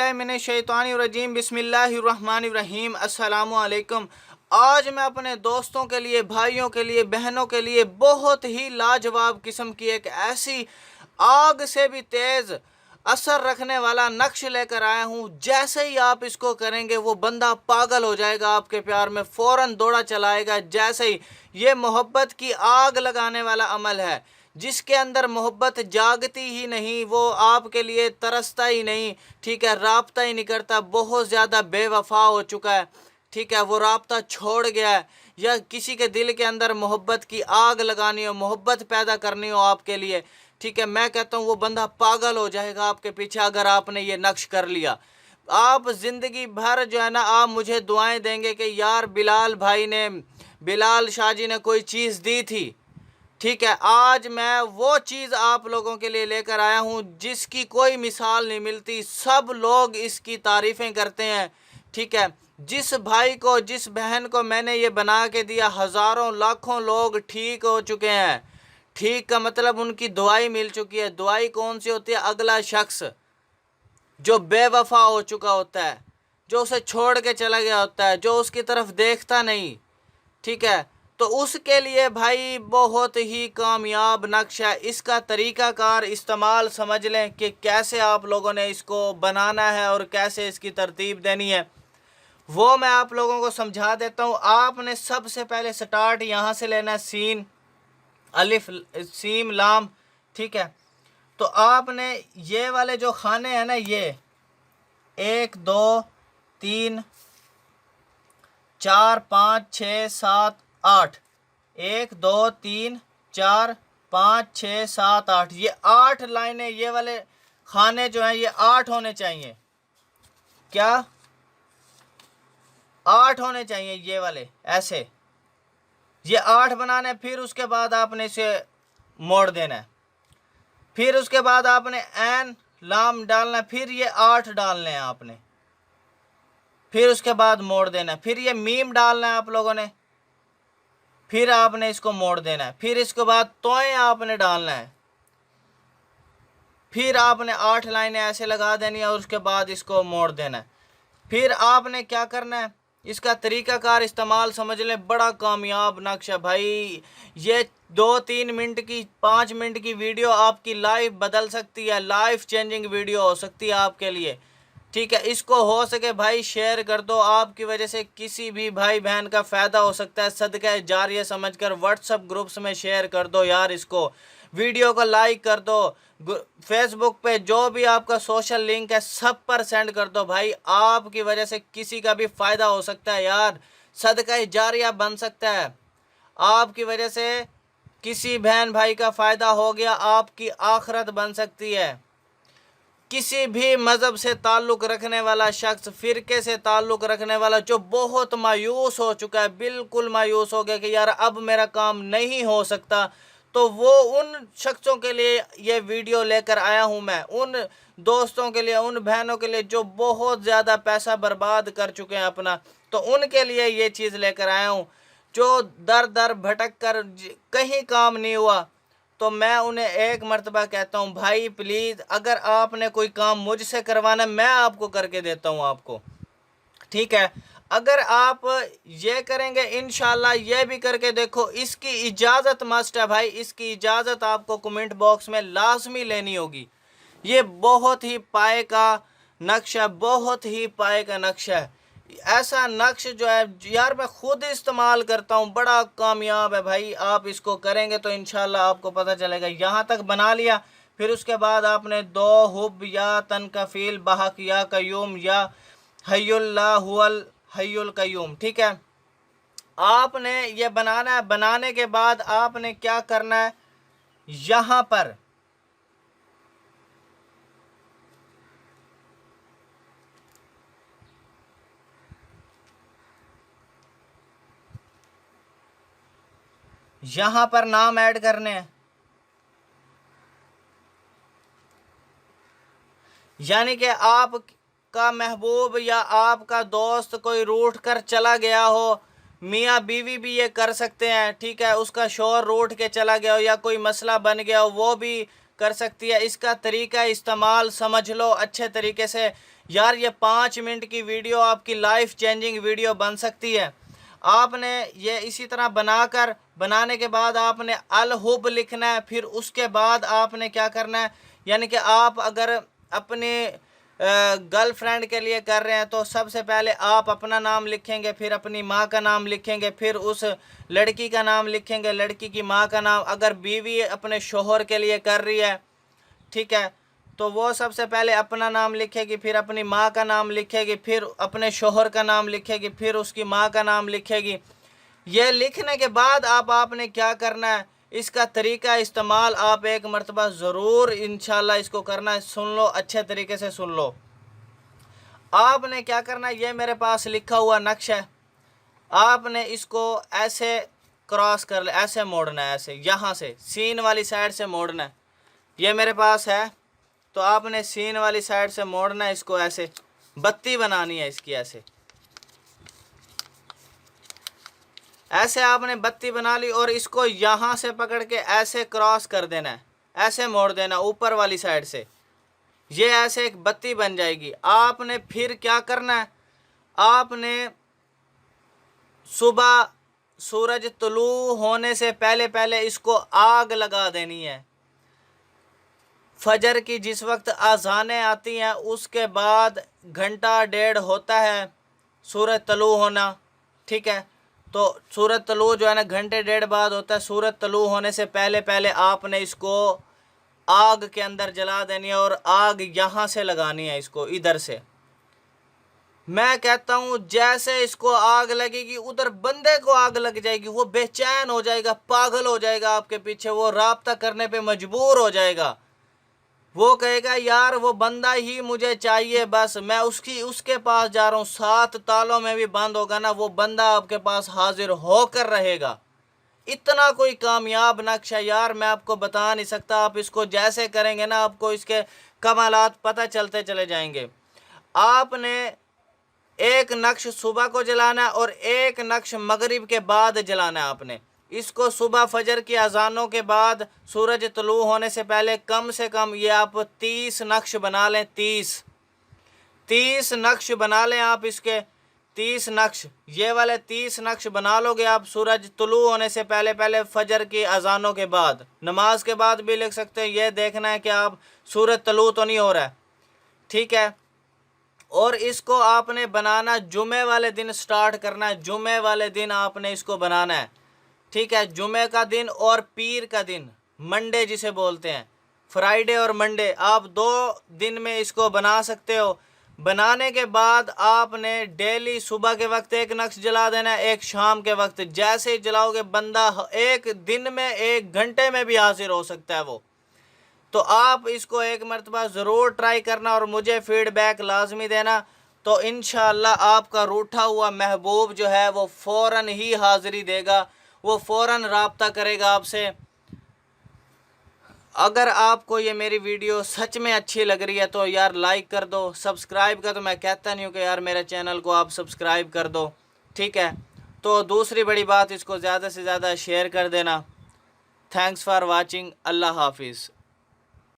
बिस्मिल्लाहिर्रहमानिर्रहीम बिस्मिल्लाहिर्रहमानिर्रहीम अस्सलामु अलैकुम। आज मैं अपने दोस्तों के लिए, भाइयों के लिए, बहनों के लिए बहुत ही लाजवाब किस्म की एक ऐसी आग से भी तेज़ असर रखने वाला नक्श लेकर आया हूँ। जैसे ही आप इसको करेंगे वो बंदा पागल हो जाएगा, आपके प्यार में फ़ौरन दौड़ा चलाएगा। जैसे ही ये मोहब्बत की आग लगाने वाला अमल है, जिसके अंदर मोहब्बत जागती ही नहीं, वो आपके लिए तरसता ही नहीं, ठीक है, राब्ता ही नहीं करता, बहुत ज़्यादा बेवफा हो चुका है, ठीक है, वो राब्ता छोड़ गया है, या किसी के दिल के अंदर मोहब्बत की आग लगानी हो, मोहब्बत पैदा करनी हो आपके लिए, ठीक है, मैं कहता हूँ वो बंदा पागल हो जाएगा आपके पीछे अगर आपने ये नक्श कर लिया। आप ज़िंदगी भर जो है ना, आप मुझे दुआएं देंगे कि यार बिलाल शाह जी ने कोई चीज़ दी थी, ठीक है। आज मैं वो चीज़ आप लोगों के लिए लेकर आया हूँ जिसकी कोई मिसाल नहीं मिलती, सब लोग इसकी तारीफ़ें करते हैं, ठीक है। जिस भाई को, जिस बहन को मैंने ये बना के दिया, हज़ारों लाखों लोग ठीक हो चुके हैं। ठीक का मतलब उनकी दुआई मिल चुकी है। दुआई कौन सी होती है? अगला शख्स जो बेवफा हो चुका होता है, जो उसे छोड़ के चला गया होता है, जो उसकी तरफ देखता नहीं, ठीक है, तो उसके लिए भाई बहुत ही कामयाब नक्श है। इसका तरीक़ाकार इस्तेमाल समझ लें कि कैसे आप लोगों ने इसको बनाना है और कैसे इसकी तरतीब देनी है, वो मैं आप लोगों को समझा देता हूँ। आपने सबसे पहले स्टार्ट यहाँ से लेना है, सीन अलिफ सीम लाम, ठीक है। तो आपने ये वाले जो खाने हैं ना, ये 1 2 3 4 5 6 7 8, 1 2 3 4 5 6 7 8, ये 8 लाइनें, ये वाले खाने जो हैं ये 8 होने चाहिए। क्या 8 होने चाहिए ये वाले, ऐसे ये 8 बनाने। फिर उसके बाद आपने इसे मोड़ देना है, फिर उसके बाद आपने ऐन लाम डालना है, फिर ये 8 डालने हैं आपने, फिर उसके बाद मोड़ देना है, फिर ये मीम डालना है आप लोगों ने, फिर आपने इसको मोड़ देना है, फिर इसके बाद तोएं आपने डालना है, फिर आपने 8 लाइनें ऐसे लगा देनी है और उसके बाद इसको मोड़ देना है। फिर आपने क्या करना है, इसका तरीक़ाकार इस्तेमाल समझ लें, बड़ा कामयाब नक्श है भाई। ये 2-3 मिनट की, 5 मिनट की वीडियो आपकी लाइफ बदल सकती है, लाइफ चेंजिंग वीडियो हो सकती है आपके लिए, ठीक है। इसको हो सके भाई शेयर कर दो, आपकी वजह से किसी भी भाई बहन का फ़ायदा हो सकता है। सदका जारिया समझकर व्हाट्सएप ग्रुप्स में शेयर कर दो यार, इसको वीडियो को लाइक कर दो, फेसबुक पे जो भी आपका सोशल लिंक है सब पर सेंड कर दो भाई। आपकी वजह से किसी का भी फ़ायदा हो सकता है यार, सदका जारिया बन सकता है। आपकी वजह से किसी बहन भाई का फ़ायदा हो गया, आपकी आखिरत बन सकती है। किसी भी मज़हब से ताल्लुक़ रखने वाला शख्स, फ़िरके से ताल्लुक़ रखने वाला जो बहुत मायूस हो चुका है, बिल्कुल मायूस हो गया कि यार अब मेरा काम नहीं हो सकता, तो वो उन शख्सों के लिए ये वीडियो लेकर आया हूँ मैं, उन दोस्तों के लिए, उन बहनों के लिए जो बहुत ज़्यादा पैसा बर्बाद कर चुके हैं अपना, तो उनके लिए ये चीज़ लेकर आया हूँ। जो दर दर भटक कर कहीं काम नहीं हुआ, तो मैं उन्हें एक मर्तबा कहता हूँ भाई प्लीज़, अगर आपने कोई काम मुझसे करवाना मैं आपको करके देता हूँ आपको, ठीक है। अगर आप ये करेंगे इंशाल्लाह, ये भी करके देखो, इसकी इजाज़त मस्ट है भाई, इसकी इजाज़त आपको कमेंट बॉक्स में लाजमी लेनी होगी। ये बहुत ही पाए का नक्शा, बहुत ही पाए का नक्शा है। ऐसा नक्श जो है यार मैं खुद इस्तेमाल करता हूँ, बड़ा कामयाब है भाई। आप इसको करेंगे तो इंशाल्लाह आपको पता चलेगा। यहाँ तक बना लिया, फिर उसके बाद आपने दो हुब या तनकफील बहक या कयूम या हय्युल्ला हुवल हय्युल कयूम, ठीक है। आपने ये बनाना है। बनाने के बाद आपने क्या करना है, यहाँ पर नाम ऐड करने हैं, यानी कि आपका महबूब या आपका दोस्त कोई रूठ कर चला गया हो, मियाँ बीवी भी ये कर सकते हैं, ठीक है, उसका शौहर रूठ के चला गया हो या कोई मसला बन गया हो, वो भी कर सकती है। इसका तरीका इस्तेमाल समझ लो अच्छे तरीके से यार, ये 5 मिनट की वीडियो आपकी लाइफ चेंजिंग वीडियो बन सकती है। आपने ये इसी तरह बनाने के बाद आपने अल हुब लिखना है। फिर उसके बाद आपने क्या करना है, यानी कि आप अगर अपने गर्लफ्रेंड के लिए कर रहे हैं तो सबसे पहले आप अपना नाम लिखेंगे, फिर अपनी माँ का नाम लिखेंगे, फिर उस लड़की का नाम लिखेंगे, लड़की की माँ का नाम। अगर बीवी अपने शोहर के लिए कर रही है, ठीक है, तो वो सबसे पहले अपना नाम लिखेगी, फिर अपनी माँ का नाम लिखेगी, फिर अपने शोहर का नाम लिखेगी, फिर उसकी माँ का नाम लिखेगी। ये लिखने के बाद आपने क्या करना है, इसका तरीका इस्तेमाल आप एक मर्तबा ज़रूर इंशाल्लाह इसको करना है। सुन लो, अच्छे तरीके से सुन लो। आपने क्या करना है, ये मेरे पास लिखा हुआ नक्शा है, आपने इसको ऐसे क्रॉस कर ले, ऐसे मोड़ना है, ऐसे यहाँ से सीन वाली साइड से मोड़ना है। ये मेरे पास है, तो आपने सीन वाली साइड से मोड़ना है, इसको ऐसे बत्ती बनानी है इसकी, ऐसे आपने बत्ती बना ली और इसको यहाँ से पकड़ के ऐसे क्रॉस कर देना है, ऐसे मोड़ देना ऊपर वाली साइड से। ये ऐसे एक बत्ती बन जाएगी। आपने फिर क्या करना है, आपने सुबह सूरज तुलू होने से पहले पहले इसको आग लगा देनी है। फजर की जिस वक्त अज़ानें आती हैं उसके बाद घंटा डेढ़ होता है सूरज तलू होना, ठीक है, तो सूरज तलू जो है ना घंटे डेढ़ बाद होता है। सूरज तलू होने से पहले पहले आपने इसको आग के अंदर जला देनी है और आग यहाँ से लगानी है, इसको इधर से। मैं कहता हूँ जैसे इसको आग लगेगी उधर बंदे को आग लग जाएगी, वो बेचैन हो जाएगा, पागल हो जाएगा आपके पीछे, वो राब्ता करने पे मजबूर हो जाएगा। वो कहेगा यार वो बंदा ही मुझे चाहिए, बस मैं उसके पास जा रहा हूँ। 7 तालों में भी बंद होगा ना, वो बंदा आपके पास हाजिर होकर रहेगा। इतना कोई कामयाब नक्शा यार मैं आपको बता नहीं सकता। आप इसको जैसे करेंगे ना आपको इसके कमालात पता चलते चले जाएंगे। आपने एक नक्श सुबह को जलाना है और एक नक्श मगरिब के बाद जलाना है। आपने इसको सुबह फजर की अजानों के बाद सूरज तुलू होने से पहले कम से कम ये आप 30 नक्श बना लें। 30 नक्श बना लें आप इसके, 30 नक्श, ये वाले 30 नक्श बना लोगे आप सूरज तुलू होने से पहले पहले फजर की अजानों के बाद। नमाज के बाद भी लिख सकते हैं, ये देखना है कि आप सूरज तुलू तो नहीं हो रहा है, ठीक है। और इसको आपने बनाना जुमे वाले दिन स्टार्ट करना है, जुमे वाले दिन आपने इसको बनाना है, ठीक है। जुमे का दिन और पीर का दिन, मंडे जिसे बोलते हैं, फ्राइडे और मंडे, आप 2 दिन में इसको बना सकते हो। बनाने के बाद आपने डेली सुबह के वक्त एक नक्श जला देना है, एक शाम के वक्त। जैसे ही जलाओगे बंदा एक दिन में 1 घंटे में भी हाजिर हो सकता है वो। तो आप इसको एक मरतबा ज़रूर ट्राई करना और मुझे फीडबैक लाजमी देना। तो इंशाअल्लाह आपका रूठा हुआ महबूब जो है वो फ़ौरन ही हाज़िरी देगा, वो फ़ौरन राब्ता करेगा आपसे। अगर आपको ये मेरी वीडियो सच में अच्छी लग रही है तो यार लाइक कर दो, सब्सक्राइब कर दो। मैं कहता नहीं हूँ कि यार मेरे चैनल को आप सब्सक्राइब कर दो, ठीक है। तो दूसरी बड़ी बात, इसको ज़्यादा से ज़्यादा शेयर कर देना। Thanks for watching. अल्लाह हाफिज़।